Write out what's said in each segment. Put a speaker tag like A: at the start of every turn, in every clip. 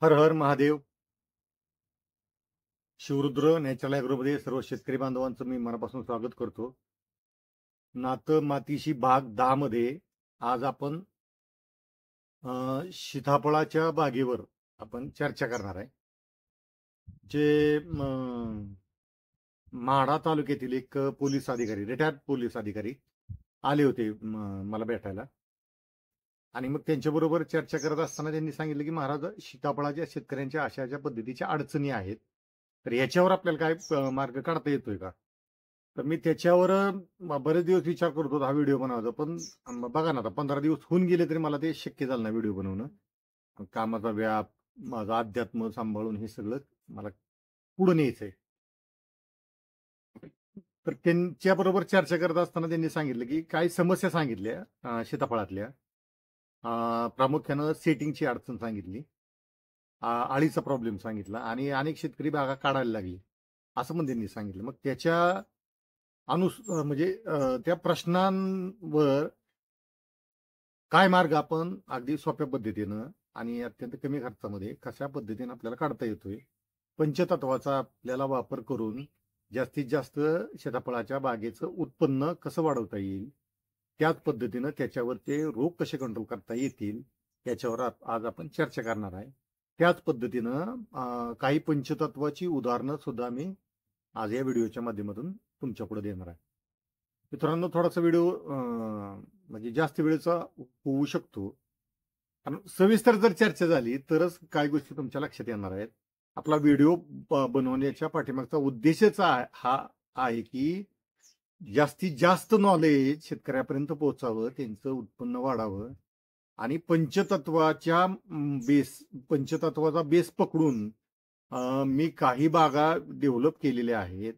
A: हर हर Mahadev. Shivarudra natural ॲग्रोमध्ये सर्व शेतकरी बांधवांचं मी मनापासून स्वागत करतो. नातं मातीशी भाग 10 मध्ये आज आपण सीताफळाच्या बागेवर आपण चर्चा करणार आहे. जे माढा तालुक्यातील एक पोलीस अधिकारी, रिटायर्ड पोलीस अधिकारी आले होते मला भेटायला. आणि मग त्यांच्याबरोबर चर्चा करत असताना त्यांनी सांगितलं की महाराज, सीताफळाच्या शेतकऱ्यांच्या अशा पद्धतीच्या अडचणी आहेत, तर याच्यावर आपल्याला काय मार्ग काढता येतोय का? तर मी त्याच्यावर बरेच दिवस विचार करत होतो हा व्हिडिओ बनवायचा, पण बघा ना, आता 15 दिवस होऊन गेले तरी मला ते शक्य झालं नाही व्हिडिओ बनवणं. कामाचा व्याप, माझं अध्यात्म सांभाळून हे सगळं मला पुढे न्यायचंय. तर त्यांच्याबरोबर चर्चा करत असताना त्यांनी सांगितलं की काही समस्या सांगितल्या सीताफळातल्या. प्रामुख्यानं सेटिंगची अडचण सांगितली, आळीचा प्रॉब्लेम सांगितला आणि अनेक शेतकरी बागा काढायला लागले असं पण त्यांनी सांगितलं. मग त्याच्या म्हणजे त्या प्रश्नांवर काय मार्ग आपण अगदी सोप्या पद्धतीनं आणि अत्यंत कमी खर्चामध्ये कशा पद्धतीने आपल्याला काढता येतोय, पंचतत्वाचा आपल्याला वापर करून जास्तीत जास्त सीताफळाच्या बागेचं उत्पन्न कसं वाढवता येईल, त्याच पद्धतीनं त्याच्यावर ते रोग कसे कंट्रोल करता येतील याच्यावर आज आपण चर्चा करणार आहे. त्याच पद्धतीनं काही पंचतत्वाची उदाहरणं सुद्धा मी आज या व्हिडिओच्या माध्यमातून तुमच्यापुढे देणार आहे. मित्रांनो, थोडासा व्हिडिओ म्हणजे जास्त वेळेचा होऊ शकतो, कारण सविस्तर जर चर्चा झाली तरच काही गोष्टी तुमच्या लक्षात येणार आहेत. आपला व्हिडिओ बनवण्याच्या पाठीमागचा उद्देशच हा आहे की जास्तीत जास्त नॉलेज शेतकऱ्यापर्यंत पोहोचावं, त्यांचं उत्पन्न वाढावं आणि पंचतत्वाचा बेस पकडून मी काही बागा डेव्हलप केलेल्या आहेत.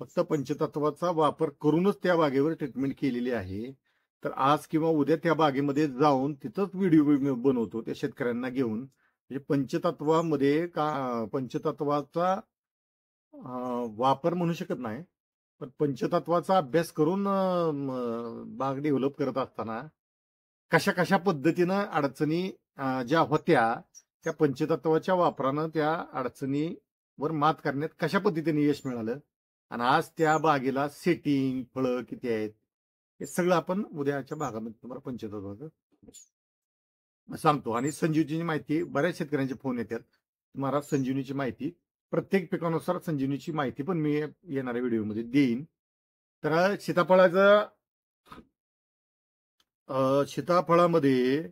A: फक्त पंचतत्वाचा वापर करूनच त्या बागेवर ट्रीटमेंट केलेली आहे. तर आज किंवा उद्या त्या बागेमध्ये जाऊन तिथंच व्हिडिओ बनवतो त्या शेतकऱ्यांना घेऊन. म्हणजे पंचतत्वामध्ये पंचतत्वाचा वापर म्हणू शकत नाही, पण पंचतत्वाचा अभ्यास करून बाग डेव्हलप करत असताना कशा कशा पद्धतीनं अडचणी ज्या होत्या त्या पंचतत्वाच्या वापरानं त्या अडचणीवर मात करण्यात कशा पद्धतीने यश मिळालं आणि आज त्या बागेला सेटिंग, फळं किती आहेत, हे सगळं आपण उद्याच्या भागामध्ये तुम्हाला पंचतत्वाचं सांगतो. आणि संजीवनीची माहिती, बऱ्याच शेतकऱ्यांचे फोन येतात, तुम्हाला संजीवनीची माहिती, प्रत्येक पिकानुसार संजीवनीची माहिती पण मी येणाऱ्या व्हिडिओमध्ये देईन. तर सीताफळामध्ये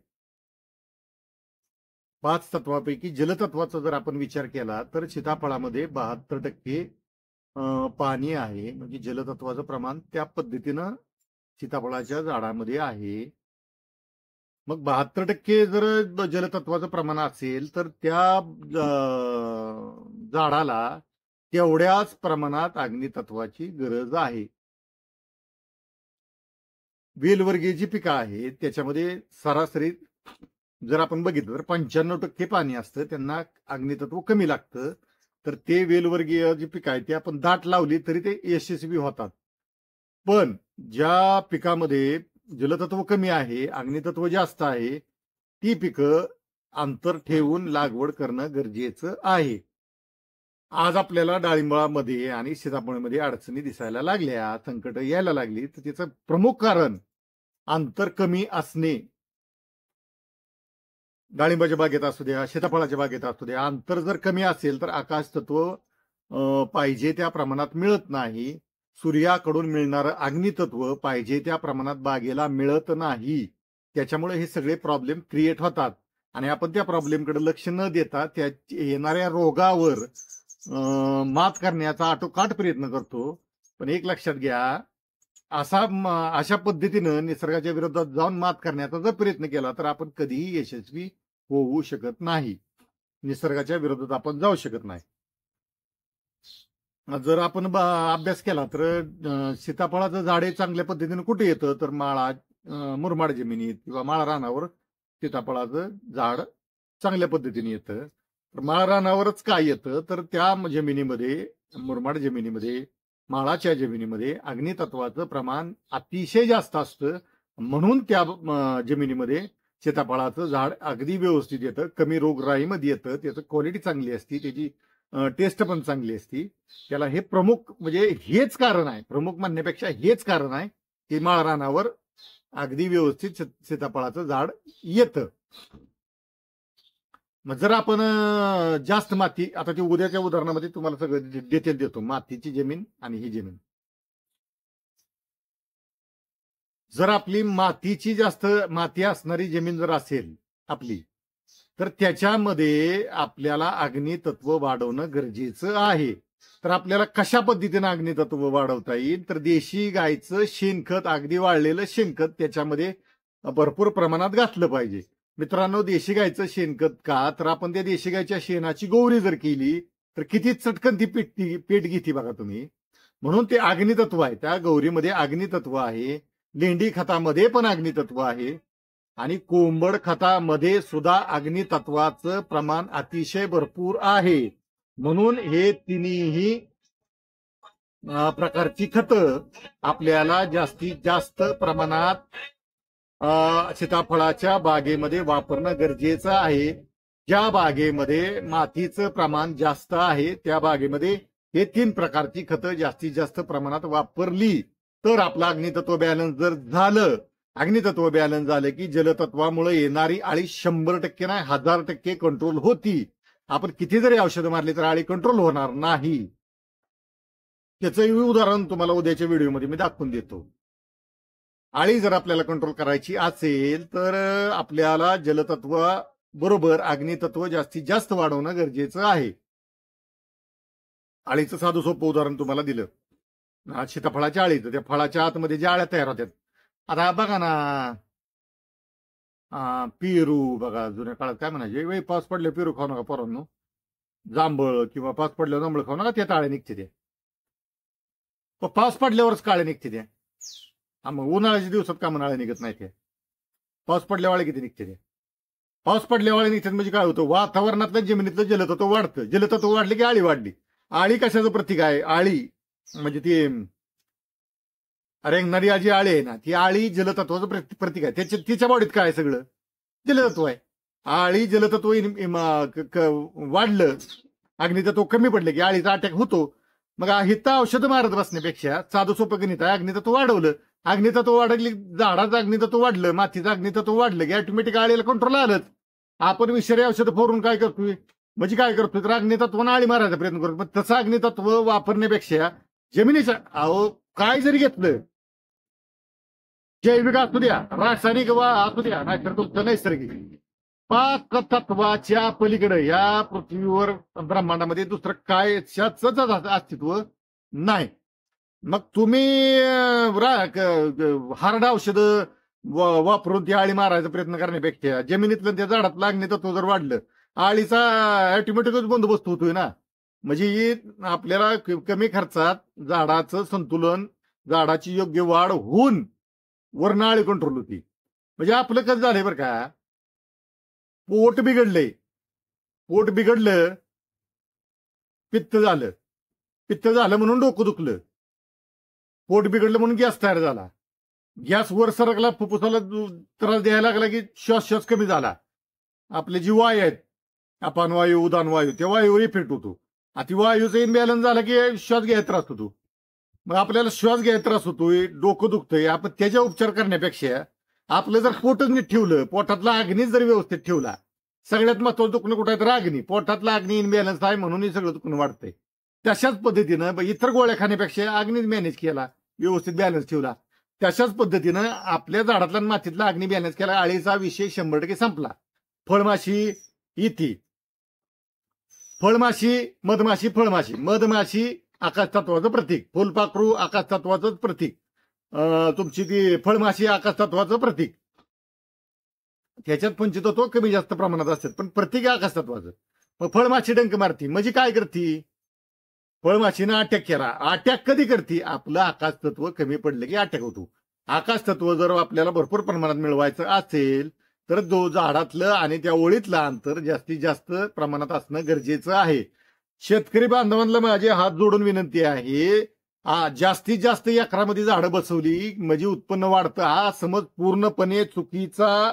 A: 5 तत्वापैकी जलतत्वाचा जर आपण विचार केला तर सीताफळामध्ये 72% पाणी आहे. म्हणजे जलतत्वाचं प्रमाण त्या पद्धतीनं सीताफळाच्या झाडामध्ये आहे. मग 72% जर जलतत्वाचं प्रमाण असेल तर त्या झाडाला तेवढ्याच प्रमाणात अग्नितत्वाची गरज आहे. वेलवर्गीय जी पिकं आहेत त्याच्यामध्ये सरासरी जर आपण बघितलं तर 95% पाणी असतं, त्यांना अग्नितत्व कमी लागतं. तर ते वेलवर्गीय जी पिकं आहेत ती आपण दाट लावली तरी ते यशस्वी होतात. पण ज्या पिकामध्ये जलतत्व कमी आहे, अग्नितत्व जास्त आहे, ती पिकं अंतर ठेवून लागवड करणं गरजेचं आहे. आज आपल्याला डाळिंबामध्ये आणि सीताफळामध्ये अडचणी दिसायला लागल्या, संकट यायला लागली, तर त्याचं प्रमुख कारण अंतर कमी असणे. डाळिंबाच्या बागेत असू द्या, सीताफळाच्या बागेत असू द्या, अंतर जर कमी असेल तर आकाश तत्व पाहिजे त्या प्रमाणात मिळत नाही. सूर्याकडून मिळणारं अग्नितत्व पाहिजे त्या प्रमाणात बागेला मिळत नाही. त्याच्यामुळे हे सगळे प्रॉब्लेम क्रिएट होतात आणि आपण त्या प्रॉब्लेमकडे लक्ष न देता त्या येणाऱ्या रोगावर मात करण्याचा आटोकाट प्रयत्न करतो. पण एक लक्षात घ्या, अशा पद्धतीनं निसर्गाच्या विरोधात जाऊन मात करण्याचा जर प्रयत्न केला तर आपण कधीही यशस्वी होऊ शकत नाही. निसर्गाच्या विरोधात आपण जाऊ शकत नाही. जर आपण अभ्यास केला तर सीताफळाचं झाडे चांगल्या पद्धतीने कुठे येतं तर मुरमाड जमिनीत किंवा माळ रानावर सीताफळाचं झाड चांगल्या पद्धतीने येतं. तर माळ रानावरच काय येतं तर त्या जमिनीमध्ये, मुरमाड जमिनीमध्ये, माळाच्या जमिनीमध्ये अग्नितत्वाचं प्रमाण अतिशय जास्त असतं. म्हणून त्या जमिनीमध्ये सीताफळाचं झाड अगदी व्यवस्थित येतं, कमी रोगराईमध्ये येतं, त्याचं क्वालिटी चांगली असती, त्याची टेस्ट पण चांगली असती. त्याला हे प्रमुख म्हणजे हेच कारण आहे, प्रमुख म्हणण्यापेक्षा हेच कारण आहे की माळरानावर अगदी व्यवस्थित सीताफळाचं झाड येतं. मग जर आपण जास्त माती, आता ते उद्याच्या उदाहरणामध्ये तुम्हाला सगळं डिटेल देतो, मातीची जमीन आणि ही जमीन. जर आपली मातीची जास्त माती असणारी जमीन जर असेल आपली, तर त्याच्यामध्ये आपल्याला अग्नितत्व वाढवणं गरजेचं आहे. तर आपल्याला कशा पद्धतीने अग्नितत्व वाढवता येईल, तर देशी गायचं शेणखत, अगदी वाळलेलं शेणखत त्याच्यामध्ये भरपूर प्रमाणात घातलं पाहिजे. मित्रांनो, देशी गायचं शेणखत का, तर आपण त्या देशी गायच्या शेणाची गौरी जर केली तर किती चटकन ती पेट घेते बघा तुम्ही. म्हणून ते अग्नितत्व आहे, त्या गौरीमध्ये अग्नितत्व आहे. लेंडी खतामध्ये पण अग्नितत्व आहे आणि कोंबड खतामध्ये सुद्धा अग्नितत्वाचं प्रमाण अतिशय भरपूर आहे. म्हणून हे तिन्ही प्रकारची खतं आपल्याला जास्तीत जास्त प्रमाणात सीताफळाच्या बागेमध्ये वापरणं गरजेचं आहे. ज्या बागेमध्ये मातीचं प्रमाण जास्त आहे त्या बागेमध्ये हे 3 प्रकारची खतं जास्तीत जास्त प्रमाणात वापरली तर आपलं अग्नितत्व बॅलन्स जर झालं, अग्नितत्व बॅलन्स झालं की जलतत्वामुळे येणारी आळी 100% नाही 1000% कंट्रोल होती. आपण किती जरी औषधं मारली तर आळी कंट्रोल होणार नाही. त्याचंही उदाहरण तुम्हाला उद्याच्या व्हिडिओमध्ये मी दाखवून देतो. आळी जर आपल्याला कंट्रोल करायची असेल तर आपल्याला जलतत्व बरोबर अग्नितत्व जास्तीत जास्त वाढवणं गरजेचं आहे. आळीचं साधं सोपं उदाहरण तुम्हाला दिलं, सीताफळाच्या आळीचं. त्या फळाच्या आतमध्ये ज्या आळ्या तयार होतात, आता बघा ना, पेरू बघा, जुन्या काळात काय म्हणायचे, वेळी पाऊस पडले पेरू खाऊ नका पोरांनो, जांभळ किंवा पाऊस पडल्यावर जांभळ खाऊ नका, त्यात आळे निघते ते. पाऊस पडल्यावरच काळे निघते ते. मग उन्हाळ्याच्या दिवसात का म्हणून आळे निघत नाही ते? पाऊस पडल्यावर किती निघते ते? पाऊस पडल्यावर निघतात म्हणजे काय होतं, वातावरणातलं जमिनीतलं जलतत्व वाढतं. जलतत्व वाढले की आळी वाढली. आळी कशाचं प्रतीक आहे? आळी म्हणजे ती रेंगणारी जी आळी आहे ना, ती आळी जलतत्वाचं प्रतीक आहे. तिच्या बॉडीत काय सगळं जलतत्व आहे. आळी जलतत्व वाढलं, अग्नितत्व कमी पडलं की आळीचा अटॅक होतो. मग हिता औषधं मारत बसण्यापेक्षा साधं सोपं गणित आहे, अग्नितत्व वाढवलं, अग्नितत्व वाढली, झाडाचं अग्नितत्व वाढलं, मातीचं अग्नितत्व वाढलं की ऑटोमॅटिक आळीला कंट्रोल आलंच. आपण विषारी औषधं फोडून काय करतोय, म्हणजे काय करतोय तर अग्नितत्वानं आळी मारायचा प्रयत्न करतो. पण तसं अग्नितत्व वापरण्यापेक्षा जमिनीच्या काय जरी घेतलं, जैविक असू द्या, रासायनिक असू द्या, नाहीतर तुमचं नैसर्गिक, 5 तत्वाच्या पलीकडे या पृथ्वीवर ब्रह्मांडामध्ये दुसरं काय अस्तित्व नाही. मग तुम्ही हार्ड औषध वापरून ती आळी मारायचा प्रयत्न करण्यापेक्षा जमिनीतलं त्या झाडातलं अग्नितत्व जर वाढलं, आळीचा ऑटोमॅटिकच बंदोबस्त होतोय ना. म्हणजे आपल्याला कमी खर्चात झाडाचं संतुलन, झाडाची योग्य वाढ होऊन वरनं आळी कंट्रोल होती. म्हणजे आपलं कसं झालंय बरं का, पोट बिघडलंय, पोट बिघडलं, पित्त झालं म्हणून डोकं दुखलं, पोट बिघडलं म्हणून गॅस तयार झाला, गॅस वर सरकला, फुफ्फुसाला त्रास द्यायला लागला की श्वास कमी झाला. आपले जी वायू आहेत, अपान वायू, उदान वायू, त्या वायूवर इफेक्ट होतो. ती वायूचा इनबॅलन्स झाला की श्वास घ्यायला त्रास होतो. मग आपल्याला श्वास घ्यायला त्रास होतोय, डोकं दुखतंय. आपण त्याच्या उपचार करण्यापेक्षा आपलं जर पोटच नीट ठेवलं, पोटातला अग्नी जर व्यवस्थित ठेवला, सगळ्यात महत्वाचं दुखणं कुठं आहे तर अग्नी, पोटातला अग्नी इनबॅलन्स आहे म्हणून हे सगळं दुखणं वाढतंय. तशाच पद्धतीनं इतर गोळ्या खाण्यापेक्षा अग्नीच मॅनेज केला, व्यवस्थित बॅलन्स ठेवला, तशाच पद्धतीनं आपल्या झाडातला मातीतला अग्नी बॅलन्स केला, आळीचा विषय 100% संपला. फळमाशी इथे, फळमाशी, मधमाशी आकाश तत्वाचं प्रतीक, फुलपाखरू आकाश तत्वाचं प्रतीक, तुमची ती फळमाशी आकाश तत्वाचं प्रतीक. त्याच्यात पंचतत्व कमी जास्त प्रमाणात असतात पण प्रतीक आकाश तत्वाचं. मग फळमाशी डंक मारती म्हणजे काय करती, फळमाशीनं अटॅक केला. अटॅक कधी करते, आपलं आकाश तत्व कमी पडलं की अटॅक होतो. आकाश तत्व जर आपल्याला भरपूर प्रमाणात मिळवायचं असेल तर झाडातलं आणि त्या ओळीतलं अंतर जास्तीत जास्त प्रमाणात असणं गरजेचं आहे. शेतकरी बांधवांना माझे हात जोडून विनंती आहे, जास्तीत जास्त एकरामध्ये झाडं बसवली म्हणजे उत्पन्न वाढतं, हा समज पूर्णपणे चुकीचा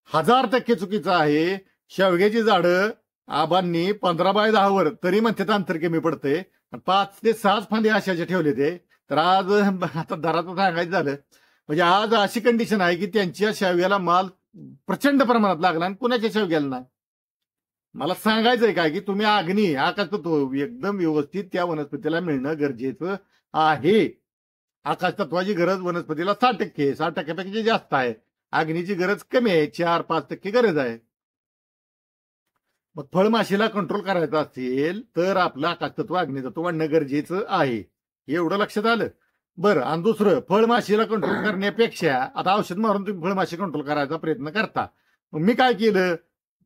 A: 1000% चुकीचं आहे. शेवग्याची झाडं आबांनी 15x10 वर तरी म्हणतात अंतर कमी पडते. 5 ते 6 फांदे आशाचे ठेवले ते. तर आज आता दराचं सांगायचं झालं म्हणजे आज अशी कंडिशन आहे की त्यांच्या शेवग्याला माल प्रचंड प्रमाणात लागला आणि कुणाच्या शेवग्याला नाही. मला सांगायचंय काय की तुम्ही अग्नी आकाशतत्व एकदम व्यवस्थित त्या वनस्पतीला मिळणं गरजेचं आहे. आकाशतत्वाची गरज वनस्पतीला 60%, 60%पेक्षा जास्त आहे. अग्नीची गरज कमी आहे, 4-5% गरज आहे. मग फळमाशीला कंट्रोल करायचं असेल तर आपलं आकाशतत्व अग्नितत्व वाढणं गरजेचं आहे. एवढं लक्षात आलं. बरं, आणि दुसरं फळमाशीला कंट्रोल करण्यापेक्षा आता औषध मारून तुम्ही फळमाशी कंट्रोल करायचा प्रयत्न करता. मग मी काय केलं,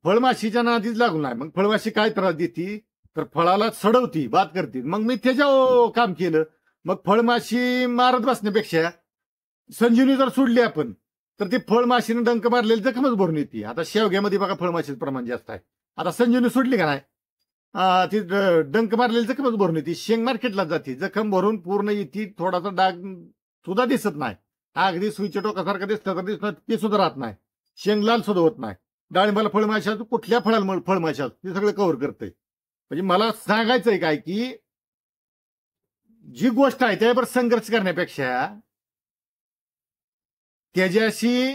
A: फळमाशीच्या नादीच लागून नाही. मग फळमाशी काय त्रास देते तर फळाला सडवती, बाद करते. मग मी त्याच्यावर काम केलं. मग फळमाशी मारत बसण्यापेक्षा संजीवनी जर सोडली आपण तर ती फळमाशीनं डंक मारलेली जखमच भरून येते. आता शेवग्यामध्ये बघा फळमाशीचं प्रमाण जास्त आहे. आता संजीवनी सोडली का नाही ती डंक मारलेली जखमच भरून येते. शेंग मार्केटला जाते, जखम भरून पूर्ण येते, थोडासा डाग सुद्धा दिसत नाही. अगदी सुईच्या टोकासारखं दिसतं तर दिसत ते सुद्धा राहत नाही. शेंग लाल सुद्धा होत नाही. डाळिंबाला फळमाशी असतो, कुठल्या फळाला फळमाशी असतो ते सगळं कव्हर करते. म्हणजे मला सांगायचंय काय की जी गोष्ट आहे त्यावर संघर्ष करण्यापेक्षा त्याच्याशी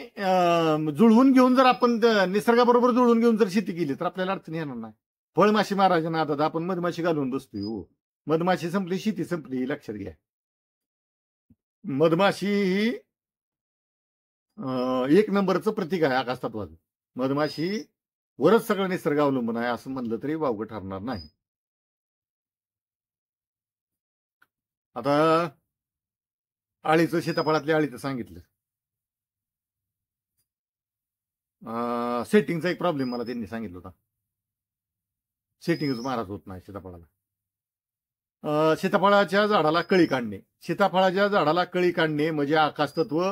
A: जुळवून घेऊन जर आपण निसर्गाबरोबर जुळवून घेऊन जर शेती केली तर आपल्याला अडचण येणार नाही. फळमाशी महाराजांना नादात आपण मधमाशी घालून बसतोय. हो, मधमाशी संपली शेती संपली, लक्षात घ्या. मधमाशी ही एक नंबरचं प्रतीक आहे आकाशतत्वाचं. मधमाशी वरच सगळं निसर्ग अवलंबून आहे असं म्हणलं तरी वावगं ठरणार नाही. आता आळीचं, सीताफळातल्या आळीचं सांगितलं. सेटिंगचा एक प्रॉब्लेम मला त्यांनी सांगितलं होता. सेटिंगच महाराज होत नाही सीताफळाला. सीताफळाच्या झाडाला कळी काढणे. सीताफळाच्या झाडाला कळी काढणे म्हणजे आकाशतत्व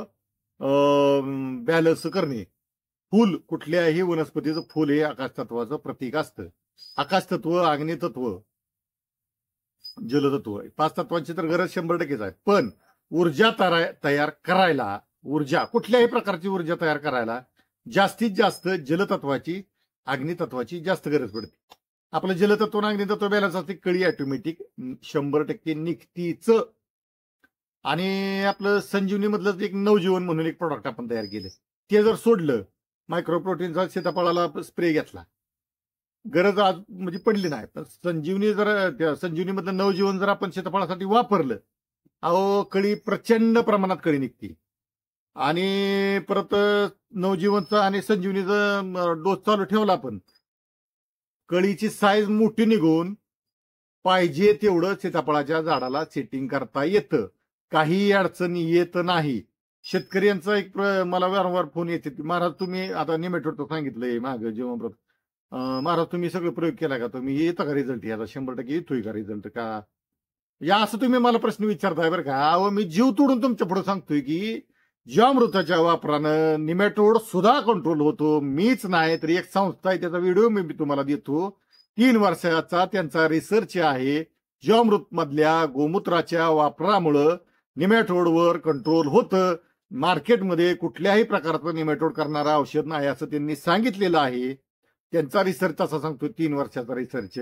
A: बॅलन्स करणे. फुल, कुठल्याही वनस्पतीचं फुल हे आकाशतत्वाचं प्रतीक असतं. आकाशतत्व, अग्नितत्व, जलतत्व, 5 तत्वांची तर गरज 100%च आहे. पण ऊर्जा तयार करायला, ऊर्जा कुठल्याही प्रकारची ऊर्जा तयार करायला जास्तीत जास्त जलतत्वाची, अग्नितत्वाची जास्त गरज पडते. आपलं जलतत्व आणि अग्नितत्व बॅलन्स असते, कळी ऑटोमॅटिक 100% निघतीच. आणि आपलं संजीवनी मधलं एक नवजीवन म्हणून एक प्रोडक्ट आपण तयार केलं, ते जर सोडलं, मायक्रोप्रोटीनचा सीताफळाला स्प्रे घेतला, गरज आज म्हणजे पडली नाही. पण संजीवनी जर संजीवनी मधलं नवजीवन जर आपण सीताफळासाठी वापरलं, अहो कळी प्रचंड प्रमाणात कळी निघते. आणि परत नवजीवनचा आणि संजीवनीचा डोस चालू ठेवला आपण, कळीची साईज मोठी निघून पाहिजे तेवढं सीताफळाच्या झाडाला सेटिंग करता येतं. काही अडचणी येत नाही. शेतकऱ्यांचा एक मला वारंवार फोन येते की महाराज तुम्ही आता निमेटोड सांगितलंय माग जेव्हा महाराज तुम्ही सगळं प्रयोग केला का, तुम्ही येतं का रिझल्ट, याचा 100% येतोय का रिझल्ट का, या असं तुम्ही मला प्रश्न विचारताय बरं का. अहो मी जीव तोडून तुमच्या पुढे सांगतोय की जीवामृताच्या वापरानं निमेटोड सुद्धा कंट्रोल होतो. मीच नाही तर एक संस्था आहे, त्याचा व्हिडिओ मी तुम्हाला देतो. 3 वर्षाचा त्यांचा रिसर्च आहे. जीवामृत मधल्या गोमूत्राच्या वापरामुळं निमेटोडवर कंट्रोल होतं. मार्केटमध्ये कुठल्याही प्रकारचं निमेटोड करणारा औषध नाही असं त्यांनी सांगितलेलं आहे. त्यांचा रिसर्च असा सांगतो, 3 वर्षाचा रिसर्च.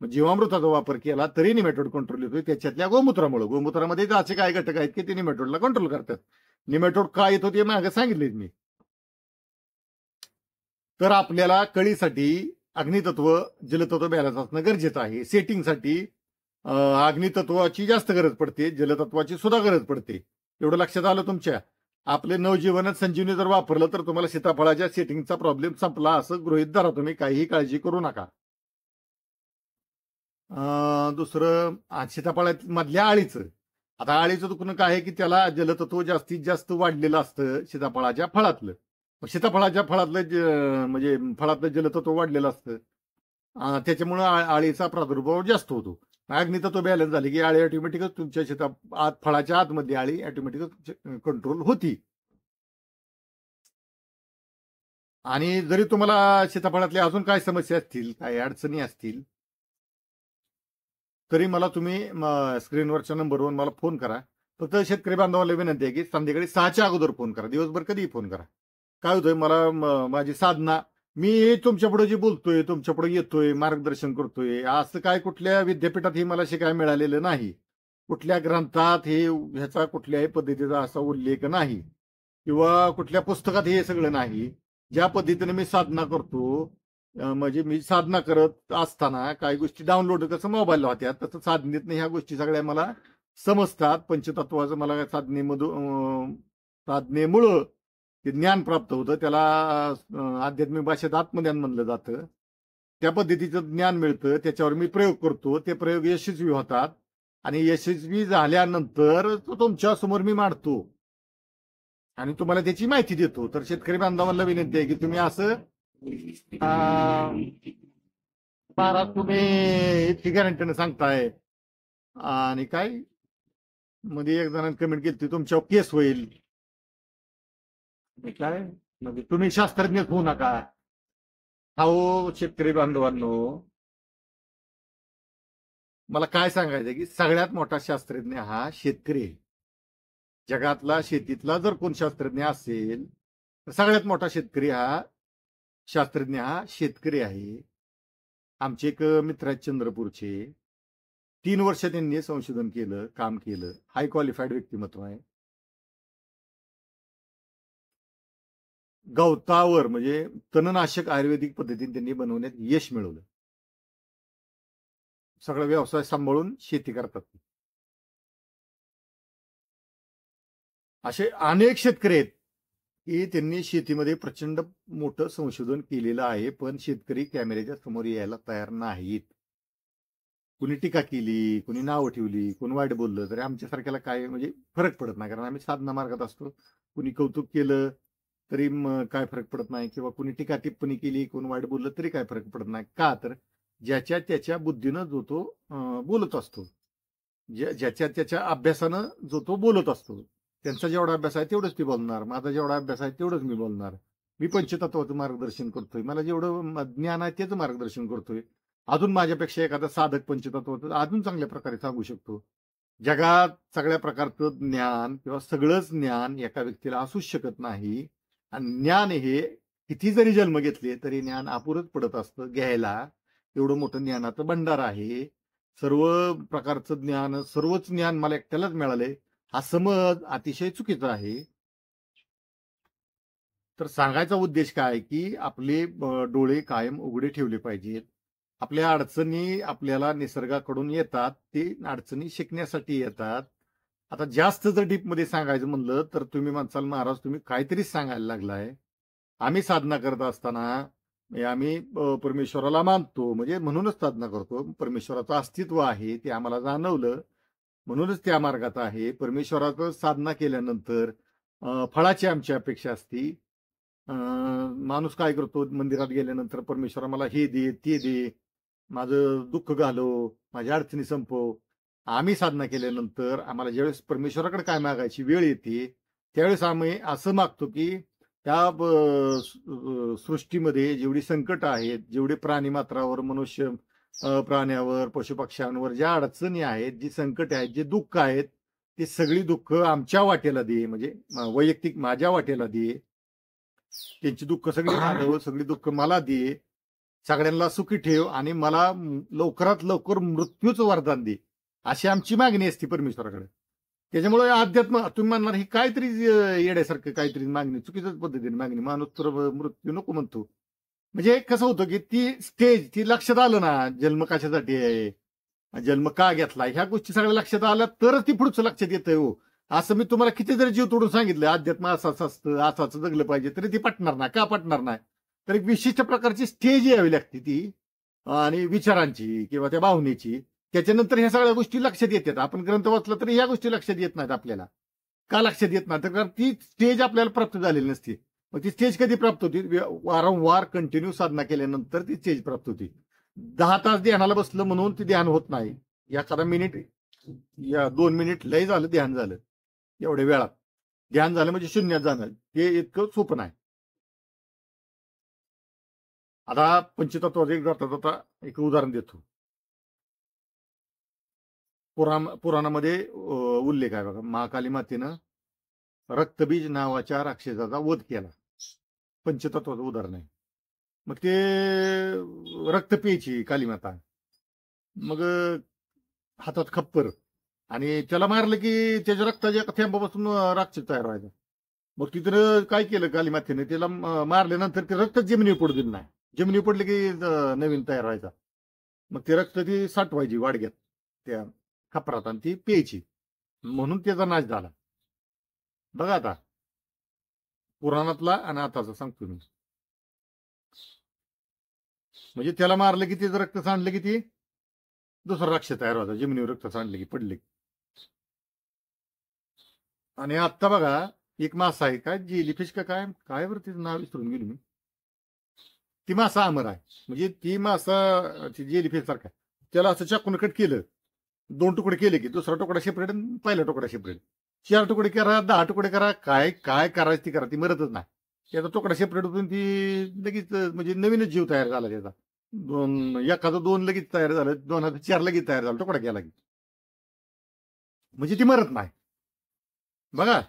A: जीवामृताचा वापर केला तरी निमेटोड कंट्रोल होतोय, त्याच्यातल्या गोमूत्रामुळे. गोमूत्रामध्ये असे काय घटक आहेत की ते निमेटोडला कंट्रोल करतात. निमेटोड काय येतो ते मागे सांगितले मी. तर आपल्याला कळीसाठी अग्नितत्व, जलतत्व बॅलन्स असणं गरजेचं आहे. सेटिंगसाठी अग्नितत्वाची जास्त गरज पडते, जलतत्वाची सुद्धा गरज पडते. एवढं लक्षात आलं तुमच्या. आपले नवजीवनात संजीवनी जर वापरलं तर तुम्हाला सीताफळाच्या सेटिंगचा प्रॉब्लेम संपला असं गृहीत धरा. तुम्ही काहीही काळजी करू नका. दुसरं सीताफळात मधल्या आळीचं. आता आळीचं दुखणं काय आहे की त्याला जलतत्व जास्तीत जास्त वाढलेलं असतं सीताफळाच्या फळातलं. सीताफळाच्या फळातलं म्हणजे फळातलं जलतत्व वाढलेलं असतं, त्याच्यामुळं आळीचा प्रादुर्भाव जास्त होतो. अग्नितत्व बॅलन्स झाले की आळी ऑटोमॅटिकच तुमच्या फळाच्या आतमध्ये आळी ऑटोमॅटिकच कंट्रोल होती. आणि जरी तुम्हाला सीताफळातल्या अजून काय समस्या असतील, काय अडचणी असतील, तरी मला तुम्ही स्क्रीनवरच्या नंबरवर मला फोन करा. फक्त शेतकरी बांधवांना विनंती आहे की संध्याकाळी 6च्या अगोदर फोन करा. दिवसभर कधीही फोन करा. काय होतंय मला माझी साधना, मी तुमच्या पुढे जे बोलतोय, तुमच्या पुढे येतोय, मार्गदर्शन करतोय, असं काय कुठल्या विद्यापीठात हे मला शिकायला मिळालेलं नाही. कुठल्या ग्रंथात ह्याचा कुठल्याही पद्धतीचा असा उल्लेख नाही किंवा कुठल्या पुस्तकात हे सगळं नाही. ज्या पद्धतीने मी साधना करतो, म्हणजे मी साधना करत असताना काही गोष्टी डाउनलोड कसं मोबाईलला होत्या, तसं साधनेतनं ह्या गोष्टी सगळ्या मला समजतात. पंचतत्वाचं मला साधनेमुळं ते ज्ञान प्राप्त होतं. त्याला आध्यात्मिक भाषेत आत्मज्ञान म्हणलं जातं. त्या पद्धतीचं ज्ञान मिळतं. त्याच्यावर मी प्रयोग करतो. ते प्रयोग यशस्वी होतात आणि यशस्वी झाल्यानंतर तो तुमच्या समोर मी मांडतो आणि तुम्हाला त्याची माहिती देतो. तर शेतकरी बांधवांना विनंती आहे की तुम्ही असं महाराज तुम्ही इतकी गॅरंटीनं सांगताय आणि काय मध्ये एक जणांनी कमेंट केली तुमच्यावर केस होईल, काय म्हणजे तुम्ही शास्त्रज्ञच होऊ नका. अहो शेतकरी बांधवांनो, मला काय सांगायचं की सगळ्यात मोठा शास्त्रज्ञ हा शेतकरी आहे. जगातला शेतीतला जर कोण शास्त्रज्ञ असेल तर सगळ्यात मोठा शास्त्रज्ञ हा शेतकरी आहे. आमचे एक मित्र आहेत चंद्रपूरचे, 3 वर्ष त्यांनी संशोधन केलं, काम केलं, हाय क्वालिफाईड व्यक्तिमत्व आहे. गवतावर म्हणजे तणनाशक आयुर्वेदिक पद्धतीने त्यांनी बनवण्यात यश मिळवलं. सगळा व्यवसाय सांभाळून शेती करतात. असे अनेक शेतकरी आहेत की त्यांनी शेतीमध्ये प्रचंड मोठं संशोधन केलेलं आहे, पण शेतकरी कॅमेऱ्याच्या समोर यायला तयार नाहीत. कुणी टीका केली, कुणी नावं ठेवली, कोणी वाईट बोललं तरी आमच्यासारख्याला काय म्हणजे फरक पडत नाही, कारण आम्ही साधना मार्गात असतो. कुणी कौतुक केलं तरी काय फरक पडत नाही, किंवा कुणी टीका टिप्पणी केली, कोणी वाईट बोललं तरी काय फरक पडत नाही. का तर ज्याच्या त्याच्या बुद्धीनं जो तो बोलत असतो, ज्याच्या त्याच्या अभ्यासानं जो तो बोलत असतो. त्यांचा जेवढा अभ्यास आहे तेवढंच ती बोलणार, माझा जेवढा अभ्यास आहे तेवढंच मी बोलणार. मी पंचतत्वाचं मार्गदर्शन करतोय, मला जेवढं ज्ञान आहे त्याचं मार्गदर्शन करतोय. अजून माझ्यापेक्षा एखादा साधक पंचतत्वाचं अजून चांगल्या प्रकारे सांगू शकतो. जगात सगळ्या प्रकारचं ज्ञान किंवा सगळंच ज्ञान एका व्यक्तीला असूच शकत नाही. आणि ज्ञान हे किती जरी जन्म घेतले तरी ज्ञान अपुरच पडत असतं घ्यायला. एवढं मोठं ज्ञानाचं भंडार आहे. सर्व प्रकारचं ज्ञान, सर्वच ज्ञान मला एकट्यालाच मिळालंय हा समज अतिशय चुकीचा आहे. तर सांगायचा उद्देश काय की आपले डोळे कायम उघडे ठेवले पाहिजेत. आपल्या अडचणी आपल्याला निसर्गाकडून येतात, ते अडचणी शिकण्यासाठी येतात. आता जास्त जर डीपमध्ये सांगायचं म्हणलं तर तुम्ही म्हणसाल महाराज तुम्ही काहीतरीच सांगायला लागलाय. आम्ही साधना करत असताना म्हणजे आम्ही परमेश्वराला मानतो, म्हणजे म्हणूनच साधना करतो. परमेश्वराचं अस्तित्व आहे ते आम्हाला जाणवलं, म्हणूनच त्या मार्गात आहे. परमेश्वराचं साधना केल्यानंतर फळाची आमची अपेक्षा असती. माणूस काय करतो मंदिरात गेल्यानंतर, परमेश्वरा मला हे दे, ते दे, माझं दुःख घालव, माझ्या अडचणी संपव. आम्ही साधना केल्यानंतर आम्हाला ज्यावेळेस परमेश्वराकडे काय मागायची वेळ येते त्यावेळेस आम्ही असं मागतो की त्या सृष्टीमध्ये जेवढी संकट आहेत, जेवढे प्राणी मात्रावर, मनुष्य प्राण्यावर, पशुपक्ष्यांवर ज्या अडचणी आहेत, जी संकट आहेत, जे दुःख आहेत, ते सगळी दुःख आमच्या वाटेला दे, म्हणजे वैयक्तिक माझ्या वाटेला दे. त्यांची दुःख सगळी घालव, सगळी दुःख मला दे, सगळ्यांना सुखी ठेव आणि मला लवकरात लवकर मृत्यूचं वरदान दे, अशी आमची मागणी असते परमेश्वराकडे. त्याच्यामुळे अध्यात्म तुम्ही म्हणणार ही काहीतरी येण्यासारखं काहीतरी मागणी, चुकीच्याच पद्धतीने मागणी. माणूस तर मृत्यू नको म्हणतो. म्हणजे कसं होतं की ती स्टेज ती लक्षात आलं ना, जन्म कशासाठी आहे, जन्म का घेतला, ह्या गोष्टी सगळ्या लक्षात आल्या तरच ती पुढचं लक्षात येतंय. हो, असं मी तुम्हाला किती जरी जीव तोडून सांगितलं अध्यात्म असंच असतं, असंच जगलं पाहिजे, तरी ती पटणार नाही. का पटणार नाही? तर एक विशिष्ट प्रकारची स्टेज यावी लागते ती, आणि विचारांची किंवा त्या भावनेची. त्याच्यानंतर ह्या सगळ्या गोष्टी लक्षात येतात. आपण ग्रंथ वाचला तरी ह्या गोष्टी लक्षात येत नाहीत आपल्याला. का लक्षात येत नाही? तर कारण ती स्टेज आपल्याला प्राप्त झालेली नसते. मग ती स्टेज कधी प्राप्त होती? वारंवार कंटिन्यू साधना केल्यानंतर ती स्टेज प्राप्त होती. 10 तास ध्यानाला बसलं म्हणून ती ध्यान होत नाही. एखादा मिनिट या 2 मिनिट लय झालं ध्यान झालं, एवढ्या वेळात ध्यान झालं म्हणजे शून्यात जाणं, हे इतकं सोपं नाही. आता पंचतत्वाचे जाता जाता एक उदाहरण देतो. पुराणामध्ये उल्लेख आहे बघा, महाकाली मातेनं रक्तबीज नावाच्या राक्षसाचा वध केला. पंचतत्वाचं उदाहरण आहे. मग ते रक्त प्यायची काली माता, मग हातात खप्पर, आणि त्याला मारलं की त्याच्या रक्ताच्या एका थेंबापासून राक्षस तयार व्हायचा. मग तिथं काय केलं काली मातेने, त्याला मारल्यानंतर ते रक्त जमिनीवर पडू दिलं नाही. जमिनीवर पडले की नवीन तयार व्हायचा. मग ते रक्त ती साठवायची वाडग्यात त्या खपरात आणि ती प्यायची, म्हणून त्याचा नाश झाला. बघा आता पुराणातला आणि आताचा सांगतो मी. म्हणजे त्याला मारलं की तिचं रक्त सांडलं की ती दुसरा राक्षस तयार व्हायचा, जमिनीवर रक्त सांडलं की पडले. आणि आता बघा एक मासा आहे, काय जेलीफिश का काय काय बरं तिचं नाव विसरून गेलो मी. ती मासा अमर आहे, म्हणजे ती मासा जेलीफिश सारखा, त्याला असं चाकून कट केलं, 2 तुकडे केले की दुसरा तुकडा सेपरेट आणि पहिला तुकडा सेपरेट, 4 तुकडे करा, 10 तुकडे करा, काय काय करायचं ती करा, ती मरतच नाही. त्याचा तुकडा सेपरेट होऊन ती लगेच म्हणजे नवीनच जीव तयार झाला त्याचा. एखादं 2 लगेच तयार झालं, 4 लगेच तयार झालं, तुकडा केला की, म्हणजे ती मरत नाही. बघा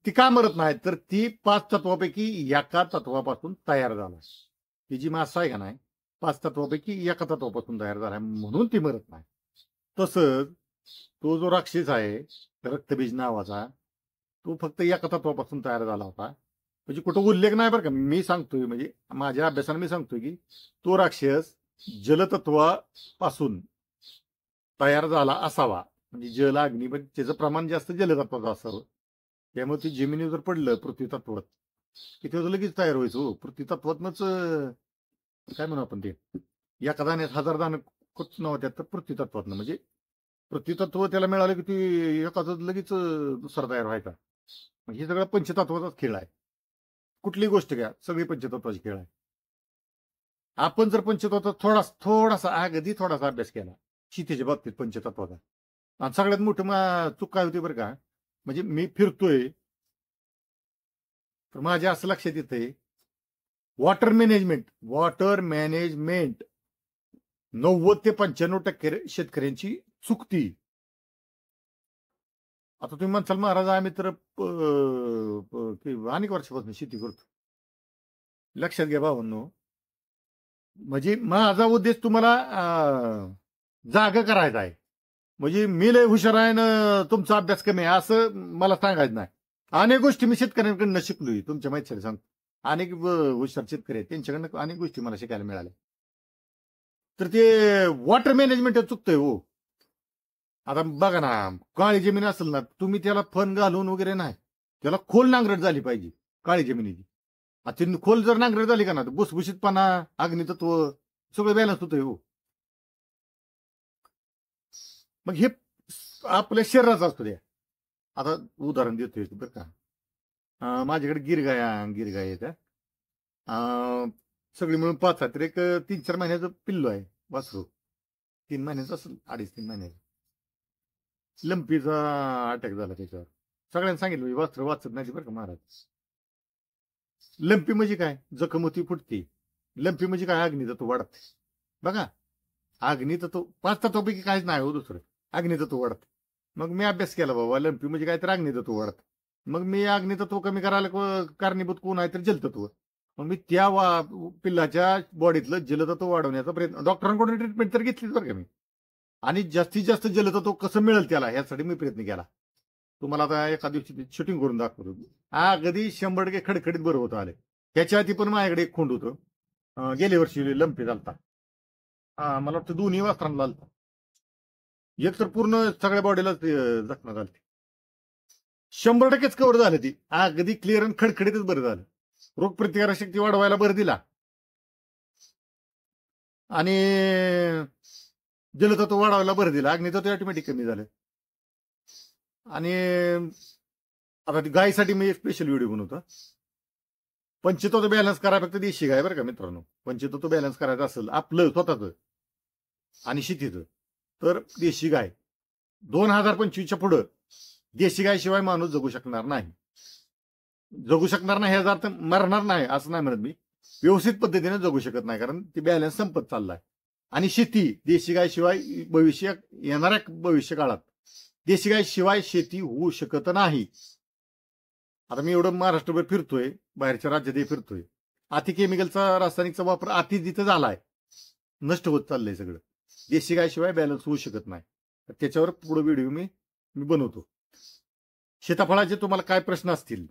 A: ती का मरत नाही, तर ती 5 तत्वापैकी एका तत्वापासून तयार झाला. ती जी मासा आहे का नाही, 5 तत्वापैकी एका तत्वापासून तयार झाला, म्हणून ती मरत नाही. तसंच तो जो राक्षस आहे रक्तबीज नावाचा, तो फक्त एका तत्वापासून तयार झाला होता. म्हणजे कुठं उल्लेख नाही बरं का, मी सांगतोय म्हणजे माझ्या अभ्यासाने मी सांगतोय की तो राक्षस जलतत्वापासून तयार झाला असावा. म्हणजे जल अग्नी, पण त्याचं प्रमाण जास्त जलतत्वाचं असावं. त्यामुळे ती जमिनीवर जर पडलं पृथ्वी तत्वात की ते लगेच तयार व्हायचं. पृथ्वी तत्वातनच काय म्हणू आपण, ते एका दाण्यात 1000 दाणे कुठं नव्हत्या, तर पृथ्वी तत्वातनं, म्हणजे पृथ्वी तत्व त्याला मिळालं की ती एकाच लगेच दुसरा तयार व्हायचा. हे सगळं पंचतत्वाचाच खेळ आहे. कुठलीही गोष्ट घ्या, सगळी पंचतत्वाची खेळ आहे. आपण जर पंचतत्वाचा थोडासा अगदी थोडासा अभ्यास केला शेतीच्या बाबतीत पंचतत्वाचा, आणि सगळ्यात मोठं चूक काय होती बरं का, म्हणजे मी फिरतोय तर माझ्या असं लक्षात येतंय, वॉटर मॅनेजमेंट 90 ते 95% शेतकऱ्यांची चुकती. आता तुम्ही म्हणसाल महाराज आम्ही तर अनेक वर्षापासून शेती करतो. लक्षात घ्या भावांनो, म्हणजे माझा उद्देश तुम्हाला जागा करायचा आहे. म्हणजे मी लय हुशार आहे ना तुमचा अभ्यास कमी आहे असं मला सांगायचं नाही. अनेक गोष्टी मी शेतकऱ्यांकडून शिकलोय, तुमच्या माहिती सांगतो. अनेक हुशार शेतकरी आहेत, त्यांच्याकडनं अनेक गोष्टी मला शिकायला मिळाल्या. तर ते वॉटर मॅनेजमेंट चुकतंय हो. आता बघा ना, काळी जमीन असेल ना, तुम्ही त्याला फन घालून वगैरे नाही, त्याला खोल नांगरट झाली पाहिजे काळी जमिनीची. आता खोल जर नांगरट झाली का ना, भुसभुशीतपणा, अग्नितत्व सगळं बॅलन्स होतंय हो. मग हे आपल्या शरीराचं असतो द्या. आता उदाहरण देतोय बरं का, माझ्याकडे गिरगाय येत्या, सगळी मिळून 5 आहेत, तर एक 3-4 महिन्याचं पिल्लू आहे वासरू, 3 महिन्याचं असेल, 2.5-3 महिन्याचं. लंपीचा अटॅक झाला त्याच्यावर. सगळ्यांनी सांगितलं वासरू वाचत नाही बरं का महाराज. लंपी म्हणजे काय, जखम होती फुटती. लंपी म्हणजे काय, अग्नितत्व वाढते. बघा अग्नितत्व 5 तत्वापैकी काहीच नाही हो दुसरं, अग्नितत्व वाढते. मग मी अभ्यास केला बाबा, लंपी म्हणजे काय तर अग्नितत्व वाढतं. मग मी अग्नितत्व कमी करायला कारणीभूत कोण आहे तर जलतत्व. मग मी त्या पिल्लाच्या बॉडीतलं जलतत्व वाढवण्याचा प्रयत्न, डॉक्टरांकडून ट्रीटमेंट तर घेतलीच बरं का मी, आणि जास्तीत जास्त जलतत्व कसं मिळेल त्याला ह्यासाठी मी प्रयत्न केला. तुम्हाला आता एका दिवशी शूटिंग करून दाखवतो. अगदी 100% खडखडीत बरं होतं आले. त्याच्या आधी पण माझ्याकडे एक खोंड होतं, गेल्या वर्षी लंपी झालता. मला वाटतं दोन्ही वासरांना झालता. एक तर पूर्ण सगळ्या बॉडीला जखमा झाली. 100%च कव्हर झालं ती, अगदी क्लिअर आणि खडखडीतच बरं झालं. रोगप्रतिकारक शक्ती वाढवायला भर दिला आणि जलतत्व वाढवायला भर दिला, अग्नितत्व ऑटोमॅटिक कमी झालं. आणि आता गायीसाठी मी एक स्पेशल व्हिडिओ बनवतो. पंचतत्व बॅलन्स करा, फक्त देशी गाय बरं का मित्रांनो. पंचतत्व बॅलन्स करायचं असेल आपलं स्वतःच आणि शेतीचं, तर देशी गाय 2025च्या पुढं देशी गाय शिवाय माणूस जगू शकणार नाही. जगू शकणार नाही ह्याचा अर्थ मरणार नाही असं नाही म्हणत मी, व्यवस्थित पद्धतीने जगू शकत नाही, कारण ती बॅलन्स संपत चाललाय. आणि शेती देशी गाय शिवाय येणाऱ्या भविष्य काळात देशी गाय शिवाय शेती होऊ शकत नाही. आता मी एवढं महाराष्ट्रभर फिरतोय, बाहेरच्या राज्यातही फिरतोय. अति केमिकलचा रासायनिकचा वापर अति जिथं झालाय, नष्ट होत चाललंय सगळं. देशी गायशिवाय बॅलन्स होऊ शकत नाही. त्याच्यावर पुढे व्हिडिओ मी बनवतो. सीताफळाचे तुम्हाला काय प्रश्न असतील,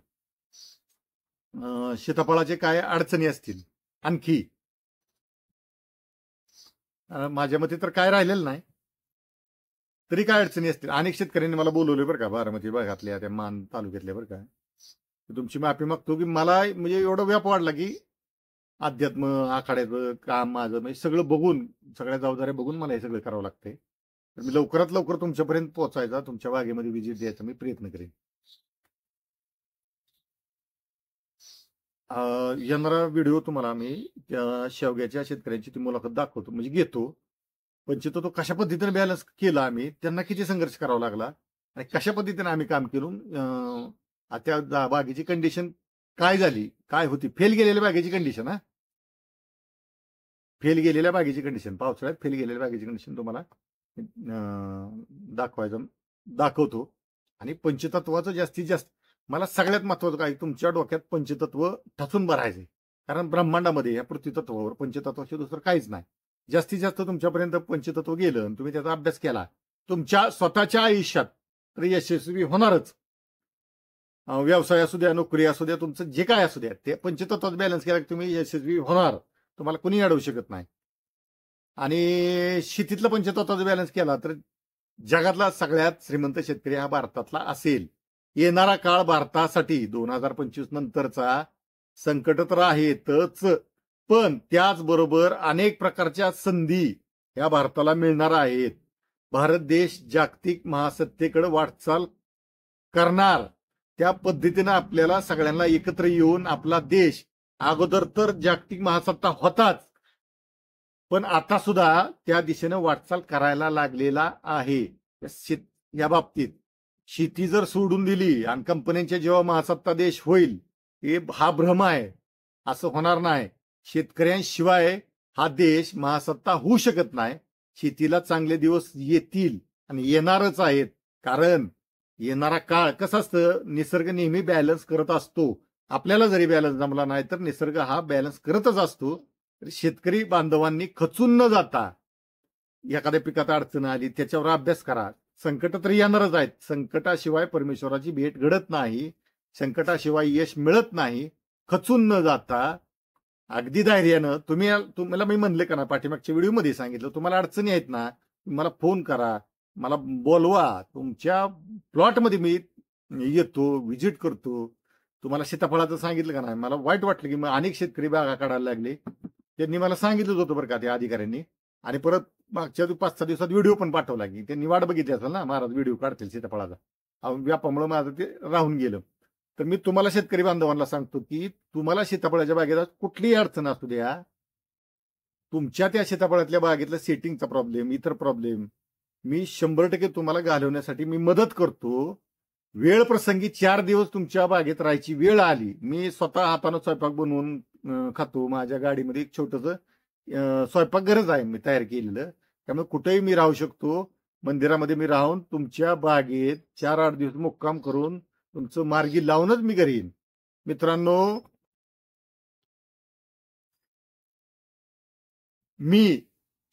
A: सीताफळाचे काय अडचणी असतील आणखी, माझ्या मते तर काय राहिलेलं नाही. तरी काय अडचणी असतील, अनेक शेतकऱ्यांनी मला बोलवले बरं का, बारामती भागातल्या, त्या मान तालुक्यातल्या बरं का. तुमची माफी मागतो की मला म्हणजे एवढा व्याप वाढला की अध्यात्म आखाड्याचं काम माझं म्हणजे सगळं बघून, सगळ्या जबाबदाऱ्या बघून मला हे सगळं करावं लागतंय. तर मी लवकरात लवकर तुमच्यापर्यंत पोहोचायचा, तुमच्या बागेमध्ये व्हिजिट द्यायचा मी प्रयत्न करेन. येणारा व्हिडिओ तुम्हाला मी त्या शेवग्याच्या शेतकऱ्यांची ती मुलाखत दाखवतो, म्हणजे घेतो. पंचतत्व कशा पद्धतीने बॅलन्स केला आम्ही, त्यांना किती संघर्ष करावा लागला आणि कशा पद्धतीने आम्ही काम केलं, त्या बागेची कंडिशन काय झाली, काय होती, फेल गेलेल्या बागेची कंडिशन, फेल गेलेल्या बागेची कंडिशन, पावसाळ्यात फेल गेलेल्या बागेची कंडिशन तुम्हाला दाखवतो. आणि पंचतत्वाचं जास्तीत जास्त मला सगळ्यात महत्वाचं काय, तुमच्या डोक्यात पंचतत्व ठसून भरायचे. कारण ब्रह्मांडामध्ये या पृथ्वी तत्वावर पंचतत्वाशी दुसरं काहीच नाही. जास्तीत जास्त तुमच्यापर्यंत पंचतत्व गेलं आणि तुम्ही त्याचा अभ्यास केला, तुमच्या स्वतःच्या आयुष्यात तर यशस्वी होणारच. व्यवसाय असू द्या, नोकरी असू द्या, तुमचं जे काय असू द्या, ते पंचतत्वात बॅलन्स केला की तुम्ही यशस्वी होणार. तुम्हाला कुणी अडवू शकत नाही. आणि शेतीतलं पंचतत्वाचा बॅलन्स केला तर जगातला सगळ्यात श्रीमंत शेतकरी हा भारतातला असेल. येणारा काळ भारतासाठी 2025 नंतरचा संकट तर आहेतच, पण त्याचबरोबर अनेक प्रकारच्या संधी या भारताला मिळणार आहेत. भारत देश जागतिक महासत्तेकडे वाटचाल करणार. त्या पद्धतीनं आपल्याला सगळ्यांना एकत्र येऊन आपला देश, अगोदर तर जागतिक महासत्ता होताच, पण आता सुद्धा त्या दिशेनं वाटचाल करायला लागलेला आहे. या बाबतीत शेती जर सोडून दिली आणि कंपन्यांच्या जेव्हा महासत्ता देश होईल, हा भ्रम आहे, असं होणार नाही. शेतकऱ्यांशिवाय हा देश महासत्ता होऊ शकत नाही. शेतीला चांगले दिवस येतील आणि येणारच आहेत. कारण येणारा काळ कसं असतं, निसर्ग नेहमी बॅलन्स करत असतो. आपल्याला जरी बॅलन्स जमला नाही तर निसर्ग हा बॅलन्स करतच असतो. शेतकरी बांधवांनी खचून न जाता, एखाद्या पिकात अडचण आली त्याच्यावर अभ्यास करा. संकट तर येणारच आहेत. संकटाशिवाय परमेश्वराची भेट घडत नाही, संकटाशिवाय यश मिळत नाही. खचून न जाता अगदी धैर्यानं तुम्हाला मी म्हणले का ना, पाठीमागच्या व्हिडिओमध्ये सांगितलं, तुम्हाला अडचणी आहेत ना, मला फोन करा, मला बोलवा. तुमच्या प्लॉटमध्ये मी येतो, व्हिजिट करतो. तुम्हाला सीताफळाचं सांगितलं का नाही, मला वाईट वाटलं की मग अनेक शेतकरी बागा काढायला लागले. त्यांनी मला सांगितलं होतं बरं का त्या अधिकाऱ्यांनी. आणि परत मागच्या 5-6 दिवसात व्हिडिओ पण पाठवला की त्यांनी वाट बघितली असेल ना, महाराज व्हिडिओ काढतील सीताफळाचा. व्यापामुळे माझं ते राहून गेलं. तर मी तुम्हाला शेतकरी बांधवांना सांगतो की तुम्हाला सीताफळाच्या बागेत कुठलीही अडचण असू द्या, तुमच्या त्या सीताफळातल्या बागेतल्या सेटिंगचा प्रॉब्लेम, इतर प्रॉब्लेम, मी 100% तुम्हाला घालवण्यासाठी मी मदत करतो. वेळ प्रसंगी 4 दिवस तुमच्या बागेत राहायची वेळ आली, मी स्वतः हातानं स्वयंपाक बनवून खातो. माझ्या गाडीमध्ये एक छोटंसं स्वयंपाकघरच आहे मी तयार केलेलं, त्यामुळे कुठेही मी राहू शकतो. मंदिरामध्ये मी राहून तुमच्या बागेत 4-8 दिवस मुक्काम करून तुमचं मार्गी लावूनच मी घरी येईन. मित्रांनो, मी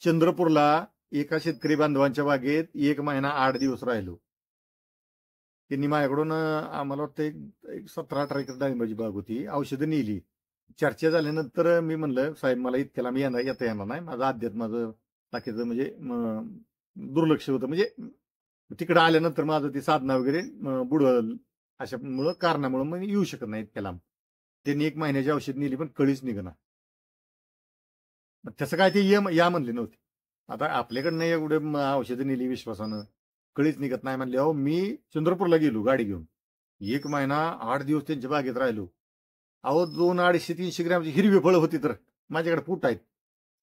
A: चंद्रपूरला एका शेतकरी बांधवांच्या बागेत 1 महिना 8 दिवस राहिलो. त्यांनी माझ्याकडून आम्हाला वाटतं एक 17-18 एकर डाळिंबाची बाग होती, औषधं नेली. चर्चा झाल्यानंतर मी म्हणलं, साहेब मला इतक्याला मी येता येणार नाही, माझं अध्यात्माचं बाकीचं म्हणजे दुर्लक्ष होतं, म्हणजे तिकडं आल्यानंतर माझं ती साधना वगैरे बुडवल, अशामुळं कारणामुळं मग येऊ शकत नाही इतक्या लांब. त्यांनी 1 महिन्याची औषध नेली पण कळीच निघणार. तसं काय ते या म्हणले नव्हते. आता आपल्याकडनं एवढे औषधं नेली विश्वासानं, कळीच निघत नाही म्हणले. अहो, मी चंद्रपूरला गेलो गाडी घेऊन, 1 महिना 8 दिवस त्यांच्या बागेत राहिलो. अहो, 200-250-300 ग्रॅमची हिरवी फळं होती तर माझ्याकडे फूट आहेत.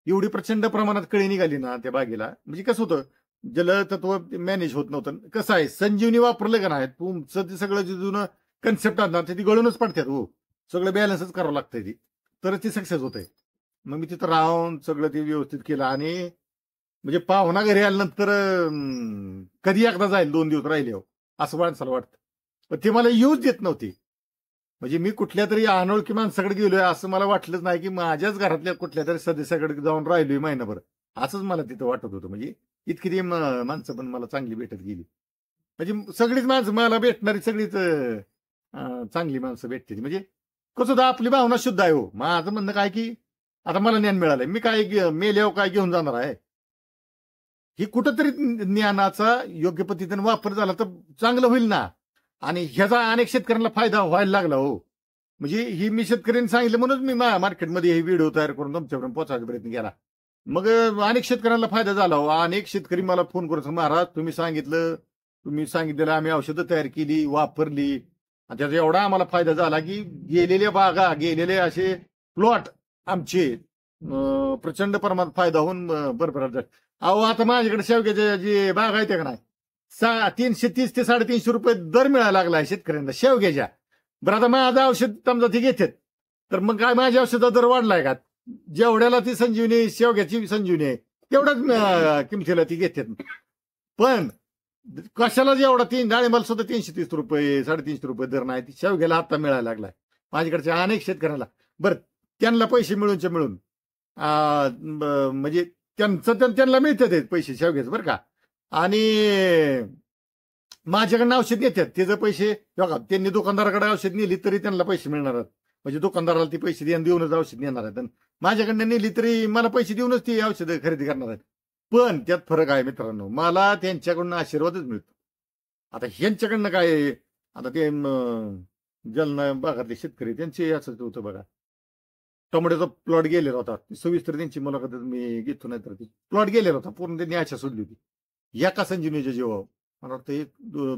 A: एवढी प्रचंड प्रमाणात कळी निघाली ना त्या बागेला. म्हणजे कसं होतं, जलतत्व मॅनेज होत नव्हतं. कसं आहे, संजीवनी वापरलं का नाही, तुमचं ते सगळं जे जुनं कन्सेप्ट असणार ते गळूनच पडतात. हो, सगळं बॅलन्सच करावं लागतंय ती, तरच ती सक्सेस होतंय. मग मी तिथं राहून सगळं ते व्यवस्थित केलं. आणि म्हणजे पाहुणा घरी आल्यानंतर कधी एकदा जाईल 2 दिवस राहिले हो असं माणसाला वाटतं. पण ते मला येऊच देत नव्हते. म्हणजे मी कुठल्या तरी अनोळखी माणसाकडे गेलोय असं मला वाटलंच नाही की माझ्याच घरातल्या कुठल्या तरी सदस्याकडे जाऊन राहिलोय महिनाभर. असंच मला तिथं वाटत होतं. म्हणजे इतकी ती माणसं पण मला चांगली भेटत गेली. म्हणजे सगळीच माणसं मला भेटणारी सगळीच चांगली माणसं भेटते. म्हणजे कसं होतं आपली भावना शुद्ध आहे हो. माझं म्हणणं काय की आता मला ज्ञान मिळालंय, मी काय मेल्यावर काय घेऊन जाणार आहे? ही कुठंतरी ज्ञानाचा योग्य पद्धतीने वापर झाला तर चांगलं होईल ना. आणि ह्याचा अनेक शेतकऱ्यांना फायदा व्हायला लागला हो. म्हणजे ही मी शेतकऱ्यांनी सांगितलं म्हणून मी मार्केटमध्ये हे व्हिडिओ तयार करून तुमच्यापर्यंत पोहोचायचा प्रयत्न केला. मग अनेक शेतकऱ्यांना फायदा झाला हो. अनेक शेतकरी मला फोन करून महाराज तुम्ही सांगितलेलं आम्ही औषधं तयार केली, वापरली आणि त्याचा एवढा आम्हाला फायदा झाला की गेलेल्या बागा, गेलेले असे प्लॉट आमचे प्रचंड प्रमाणात फायदा होऊन भरभराट झाला. अहो आता माझ्याकडे शेवग्याच्या जे बाग आहेत का नाही, 330 ते 350 रुपये दर मिळायला लागलाय शेतकऱ्यांना शेवग्याच्या. बरं आता माझं औषध समजा ती घेतात तर मग काय माझ्या औषधाचा दर वाढलाय का? जेवढ्याला ती संजीवनी शेवग्याची संजीवनी आहे तेवढ्याच किमतीला ती घेतात. पण कशाला जेवढा डाळिंबाला सुद्धा 330 रुपये 350 रुपये दर नाही, ती शेवग्याला आता मिळायला लागलाय माझ्याकडच्या अनेक शेतकऱ्यांना. बरं त्यांना पैसे मिळून म्हणजे त्यांना मिळतात पैसे शेवग्याचे बरं का. आणि माझ्याकडनं औषध घेतात त्याचे पैसे बघा, त्यांनी दुकानदाराकडे औषध नेली तरी त्यांना पैसे मिळणार आहेत. म्हणजे दुकानदाराला ती पैसे देऊनच औषध नेणार आहेत. माझ्याकडनं नेली तरी मला पैसे देऊनच ती औषधं खरेदी करणार आहेत. पण त्यात फरक आहे मित्रांनो, मला त्यांच्याकडून आशीर्वादच मिळतो. आता ह्यांच्याकडनं काय, आता ते जालना भागातले शेतकरी त्यांचे असंच होतं बघा. टोमॅटोचा प्लॉट गेलेला होता, सविस्तर त्यांची मुलाखत मी घेतो, नाही तर प्लॉट गेलेला होता पूर्ण, त्यांनी आशा सोडली होती. एका संजीवनीच्या जीवावर मला वाटतं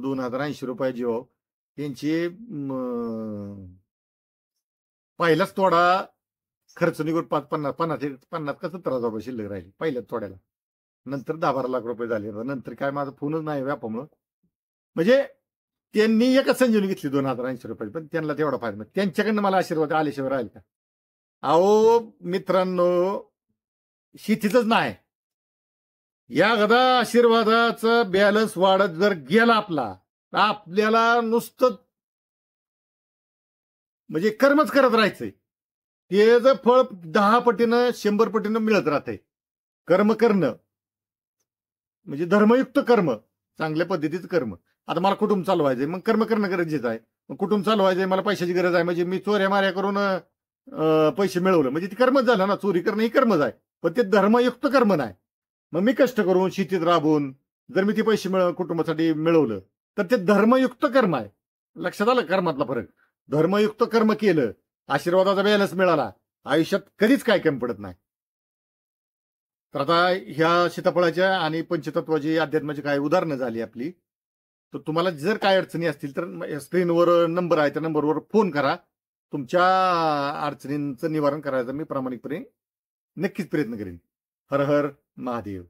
A: 2080 रुपये जीवावर त्यांची पहिलाच तोडा खर्च निघून 50 का 70,000 रुपये शिल्लक राहिले पहिल्याच तोड्याला. नंतर 10-12 लाख रुपये झाले. नंतर काय माझा फोनच नाही व्यापामुळं. म्हणजे त्यांनी एका संजीवनी घेतली 2080 रुपये, पण त्यांना तेवढा फायदा. त्यांच्याकडनं मला आशीर्वाद आल्याशिवाय राहील का? अहो मित्रांनो, शेतीतच नाही, या गदा आशीर्वादाचा बॅलन्स वाढत जर गेला आपला तर आपल्याला नुसतं म्हणजे कर्मच करत राहायचंय. त्याचं फळ 10 पटीनं 100 पटीनं मिळत राहतंय. कर्म करणं म्हणजे धर्मयुक्त कर्म, चांगल्या पद्धतीचं कर्म. आता मला कुटुंब चालवायचंय, मग कर्म करणं गरजेचं आहे. मग कुटुंब चालवायचंय, मला पैशाची गरज आहे, म्हणजे मी चोऱ्या माऱ्या करून पैसे मिळवलं म्हणजे ते कर्मच झालं ना. चोरी करणं ही कर्मच आहे, पण ते धर्मयुक्त कर्म नाही. मग मी कष्ट करून शेतीत राबून जर मी ते पैसे कुटुंबासाठी मिळवलं तर ते धर्मयुक्त कर्म आहे. लक्षात आलं कर्मातला फरक? धर्मयुक्त कर्म केलं, आशीर्वादाचा बॅलन्स मिळाला, आयुष्यात कधीच काय कमी पडत नाही. तर आता ह्या सीताफळाच्या आणि पंचतत्वाची अध्यात्माची काय उदाहरणं झाली आपली. तर तुम्हाला जर काय अडचणी असतील तर स्क्रीनवर नंबर आहे, त्या नंबरवर फोन करा. तुमच्या अडचणींचं निवारण करायचं मी प्रामाणिकपणे नक्कीच प्रयत्न करेन. हर हर महादेव.